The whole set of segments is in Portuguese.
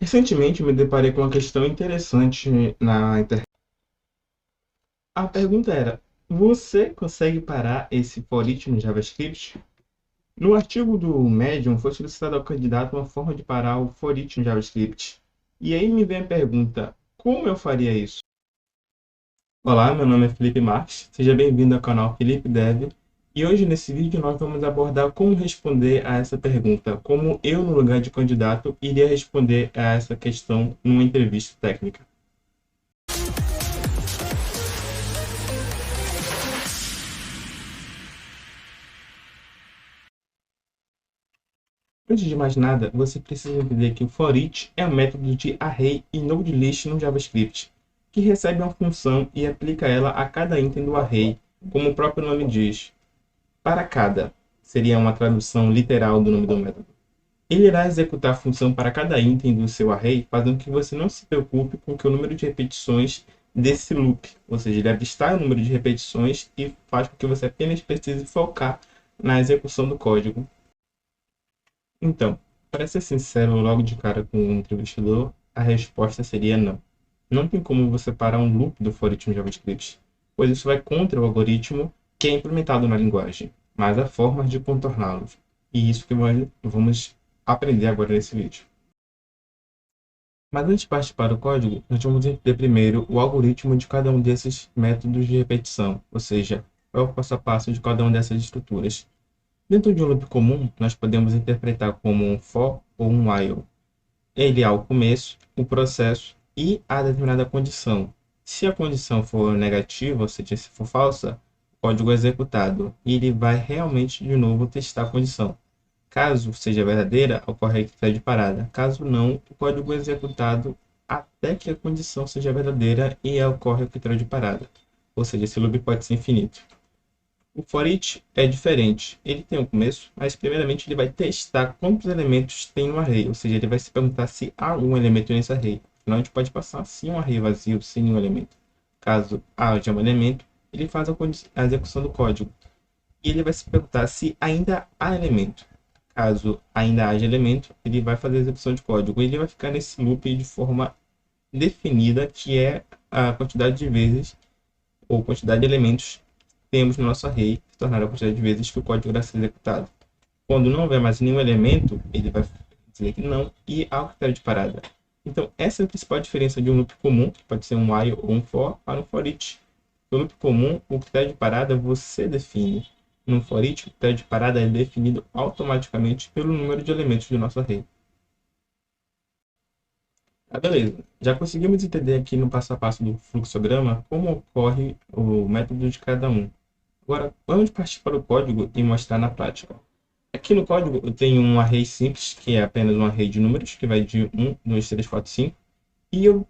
Recentemente me deparei com uma questão interessante na internet. A pergunta era: você consegue parar esse for each no JavaScript? No artigo do Medium foi solicitado ao candidato uma forma de parar o for each no JavaScript. E aí me vem a pergunta: como eu faria isso? Olá, meu nome é Felipe Marques, seja bem-vindo ao canal Felipe Dev. E hoje nesse vídeo nós vamos abordar como responder a essa pergunta, como eu, no lugar de candidato, iria responder a essa questão numa entrevista técnica. Antes de mais nada, você precisa entender que o for each é um método de array e node list no JavaScript, que recebe uma função e aplica ela a cada item do array, como o próprio nome diz. Para cada seria uma tradução literal do nome do método. Ele irá executar a função para cada item do seu array, fazendo que você não se preocupe com que o número de repetições desse loop, ou seja, ele abstrai o número de repetições e faz com que você apenas precise focar na execução do código. Então, para ser sincero, logo de cara com o entrevistador, a resposta seria não. Não tem como você parar um loop do for each no JavaScript, pois isso vai contra o algoritmo que é implementado na linguagem, mas há formas de contorná-lo. E isso que vamos aprender agora nesse vídeo. Mas antes de partir para o código, nós vamos entender primeiro o algoritmo de cada um desses métodos de repetição, ou seja, qual é o passo a passo de cada uma dessas estruturas. Dentro de um loop comum, nós podemos interpretar como um for ou um while. Ele há o começo, o processo e a determinada condição. Se a condição for negativa, ou seja, se for falsa, o código é executado e ele vai realmente de novo testar a condição. Caso seja verdadeira, ocorre a eclipse de parada. Caso não, o código é executado até que a condição seja verdadeira e ocorre a eclipse de parada. Ou seja, esse loop pode ser infinito. O for each é diferente. Ele tem um começo, mas primeiramente ele vai testar quantos elementos tem no array. Ou seja, ele vai se perguntar se há um elemento nesse array. Afinal, a gente pode passar assim um array vazio sem nenhum elemento. Caso haja um elemento, ele faz a execução do código. E ele vai se perguntar se ainda há elemento. Caso ainda haja elemento, ele vai fazer a execução de código. Ele vai ficar nesse loop de forma definida, que é a quantidade de vezes ou quantidade de elementos que temos no nosso array, se tornar a quantidade de vezes que o código irá ser executado. Quando não houver mais nenhum elemento, ele vai dizer que não e há o critério de parada. Então, essa é a principal diferença de um loop comum, que pode ser um while ou um for, para um for each. No loop comum, o critério de parada você define. No for each, o critério de parada é definido automaticamente pelo número de elementos do nosso array. Beleza. Já conseguimos entender aqui no passo a passo do fluxograma como ocorre o método de cada um. Agora, vamos partir para o código e mostrar na prática. Aqui no código eu tenho um array simples, que é apenas um array de números, que vai de 1, 2, 3, 4, 5. E eu,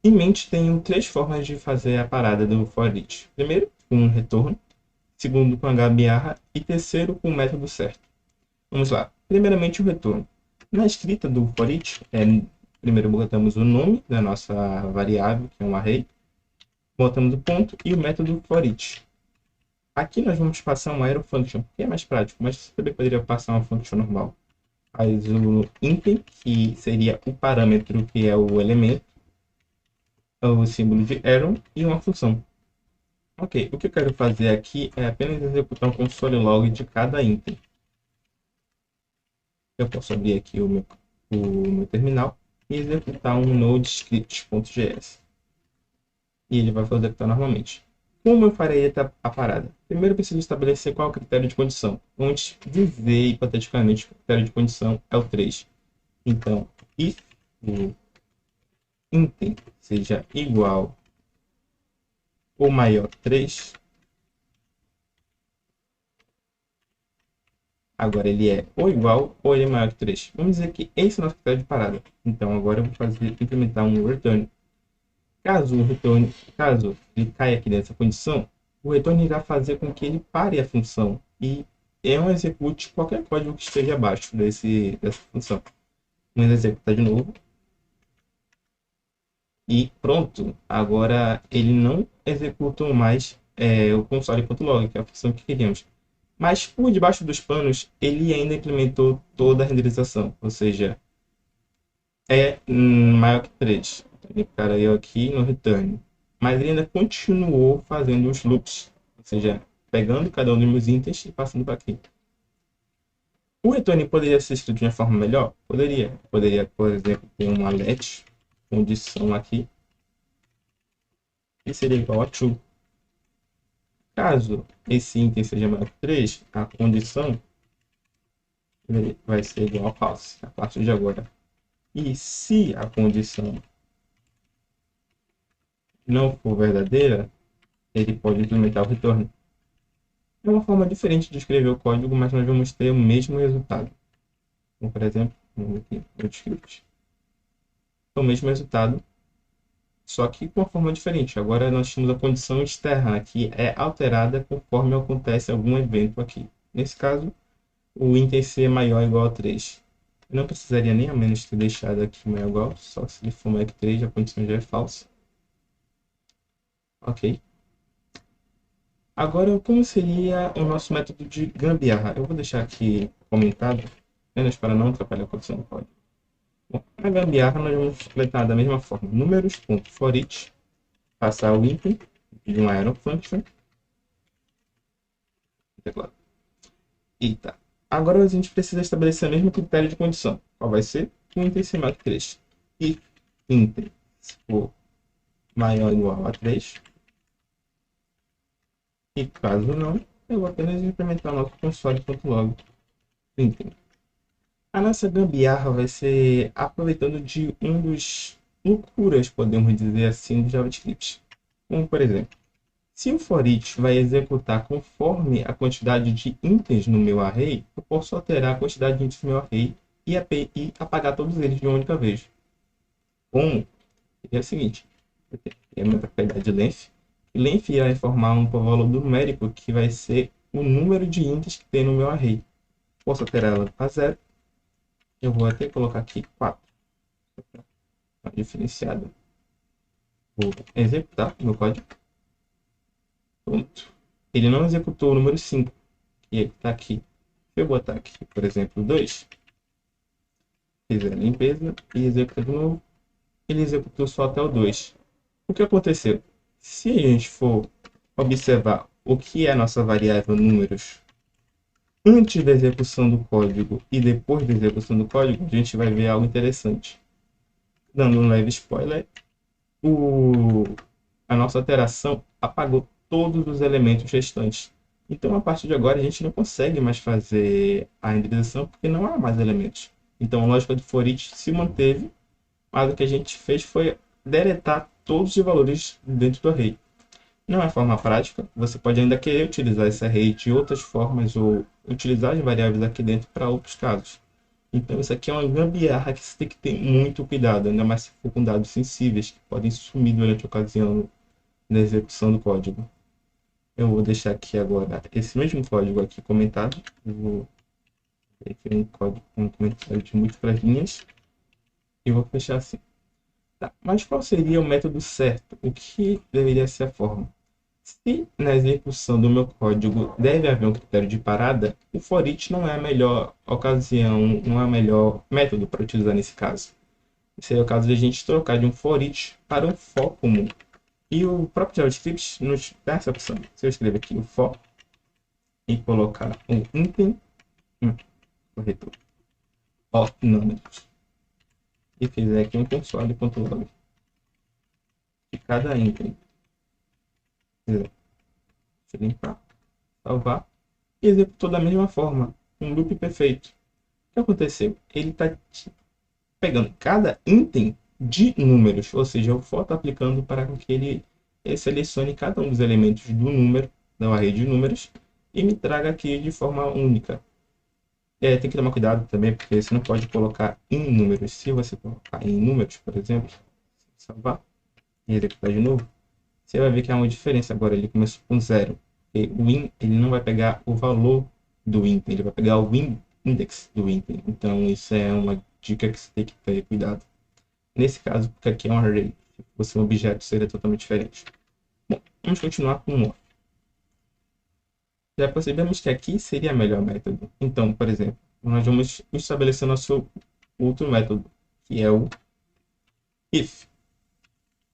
em mente, tenho três formas de fazer a parada do for each. Primeiro, com um retorno. Segundo, com h-barra. E terceiro, com o método certo. Vamos lá. Primeiramente, o retorno. Na escrita do for each, primeiro botamos o nome da nossa variável, que é um array. Botamos o ponto e o método for each. Aqui nós vamos passar uma arrow function, que é mais prático, mas você também poderia passar uma function normal. Faz o int, que seria o parâmetro que é o elemento, o símbolo de arrow e uma função. Ok, o que eu quero fazer aqui é apenas executar um console log de cada item. Eu posso abrir aqui o meu terminal e executar um node script.js. E ele vai executar normalmente. Como eu farei a parada? Primeiro eu preciso estabelecer qual é o critério de condição. Vamos dizer, hipoteticamente, que o critério de condição é o 3. Então, if o item seja igual ou maior que 3, agora ele é ou igual ou ele é maior que 3. Vamos dizer que esse é o nosso critério de parada. Então, agora eu vou implementar um return. Caso ele caia aqui nessa condição, o retorno irá fazer com que ele pare a função e não execute qualquer código que esteja abaixo dessa função. Vamos executar de novo. E pronto, agora ele não executou mais o console.log, que é a função que queríamos. Mas por debaixo dos panos, ele ainda implementou toda a renderização, ou seja, é maior que 3. Ele caiu aqui no return. Mas ele ainda continuou fazendo os loops, ou seja, pegando cada um dos meus itens e passando para aqui. O return poderia ser escrito de uma forma melhor? Poderia. Poderia, por exemplo, ter uma let condição aqui, que seria igual a true. Caso esse item seja maior que 3, a condição vai ser igual a false, a partir de agora. E se a condição não for verdadeira, ele pode implementar o return. É uma forma diferente de escrever o código, mas nós vamos ter o mesmo resultado. Então, por exemplo, vamos aqui no script. O mesmo resultado, só que com uma forma diferente. Agora nós temos a condição externa, que é alterada conforme acontece algum evento aqui. Nesse caso, o item C é maior ou igual a 3. Eu não precisaria nem ao menos ter deixado aqui maior ou igual, só se ele for maior que 3, a condição já é falsa. Ok. Agora, como seria o nosso método de gambiarra? Eu vou deixar aqui comentado, apenas para não atrapalhar a condição do código. Bom, na gambiarra, nós vamos completar da mesma forma. Números.forEach, passar o item de uma arrow function. Teclado. Eita. Agora a gente precisa estabelecer o mesmo critério de condição. Qual vai ser? O item ser maior que 3. E item for maior ou igual a 3. E caso não, eu vou apenas implementar o nosso console.log item. A nossa gambiarra vai ser aproveitando de um dos loucuras, podemos dizer assim, do JavaScript. Como, por exemplo, se o for each vai executar conforme a quantidade de itens no meu array, eu posso alterar a quantidade de itens no meu array e apagar todos eles de uma única vez. Como? É o seguinte, é a minha propriedade de length. Length vai formar um valor numérico que vai ser o número de itens que tem no meu array. Posso alterar ela para 0. Eu vou até colocar aqui 4. Diferenciado. Vou executar o meu código. Pronto. Ele não executou o número 5. E ele está aqui. Se eu botar aqui, por exemplo, 2. Fizer a limpeza e executa de novo. Ele executou só até o 2. O que aconteceu? Se a gente for observar o que é a nossa variável números antes da execução do código e depois da execução do código, a gente vai ver algo interessante. Dando um leve spoiler, a nossa alteração apagou todos os elementos restantes. Então, a partir de agora, a gente não consegue mais fazer a renderização porque não há mais elementos. Então, a lógica do for each se manteve, mas o que a gente fez foi deletar todos os valores dentro do array. Não é forma prática, você pode ainda querer utilizar esse array de outras formas ou utilizar as variáveis aqui dentro para outros casos. Então isso aqui é uma gambiarra que você tem que ter muito cuidado, ainda mais se for com dados sensíveis que podem sumir durante a ocasião da execução do código. Eu vou deixar aqui agora esse mesmo código aqui comentado. Eu vou aqui um código com um comentário de múltiplas linhas e vou fechar assim. Tá, mas qual seria o método certo? O que deveria ser a forma? Se na execução do meu código deve haver um critério de parada, o for each não é a melhor ocasião, não é o melhor método para utilizar nesse caso. Seria o caso de a gente trocar de um for each para um for comum. E o próprio JavaScript nos dá essa opção. Se eu escrever aqui o for e colocar um item, corretor, of numbers, e fizer aqui um console.log de cada item, limpar, salvar, e executou da mesma forma, um loop perfeito. O que aconteceu? Ele está pegando cada item de números, ou seja, o for está aplicando para que ele selecione cada um dos elementos do número, da array de números, e me traga aqui de forma única. Tem que tomar cuidado também, porque você não pode colocar em números. Se você colocar em números, por exemplo, salvar e executar de novo, você vai ver que há uma diferença agora. Ele começou com 0. E o in, ele não vai pegar o valor do item, ele vai pegar o index do item. Então, isso é uma dica que você tem que ter cuidado. Nesse caso, porque aqui é um array, se fosse um objeto, seria totalmente diferente. Bom, vamos continuar com o more. Já percebemos que aqui seria o melhor método. Então, por exemplo, nós vamos estabelecer nosso outro método, que é o if.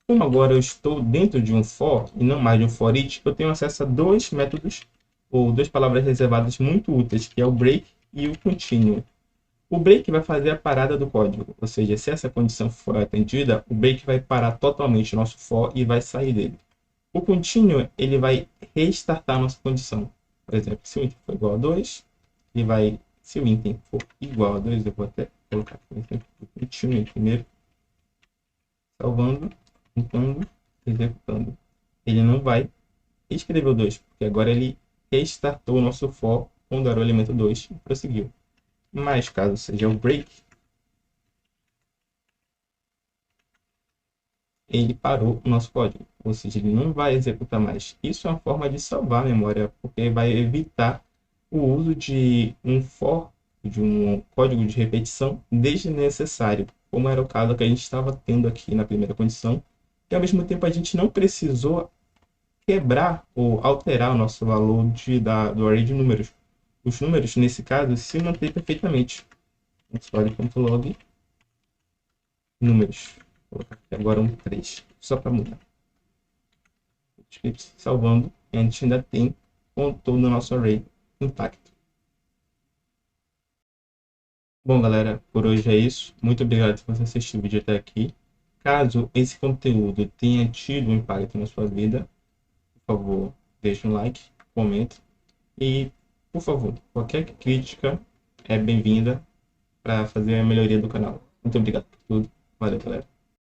Como agora eu estou dentro de um for e não mais de um for each, eu tenho acesso a dois métodos ou duas palavras reservadas muito úteis, que é o break e o continue. O break vai fazer a parada do código, ou seja, se essa condição for atendida, o break vai parar totalmente o nosso for e vai sair dele. O continue, ele vai restartar a nossa condição. Por exemplo, se o item for igual a 2, ele vai, se o item for igual a 2, eu vou até colocar aqui o exemplo do continue primeiro, salvando, tentando, executando. Ele não vai escrever o 2, porque agora ele restartou o nosso for quando era o elemento 2 e prosseguiu. Mas caso seja o break, ele parou o nosso código, ou seja, ele não vai executar mais. Isso é uma forma de salvar a memória, porque vai evitar o uso de um for, de um código de repetição desnecessário, como era o caso que a gente estava tendo aqui na primeira condição, e ao mesmo tempo a gente não precisou quebrar ou alterar o nosso valor do array de números. Os números, nesse caso, se mantêm perfeitamente. Log números. Vou colocar aqui agora um 3, só para mudar. Script salvando, e a gente ainda tem todo o nosso array intacto. Bom, galera, por hoje é isso. Muito obrigado por você assistir o vídeo até aqui. Caso esse conteúdo tenha tido um impacto na sua vida, por favor, deixe um like, comente e, por favor, qualquer crítica é bem-vinda para fazer a melhoria do canal. Muito obrigado por tudo. Valeu, galera.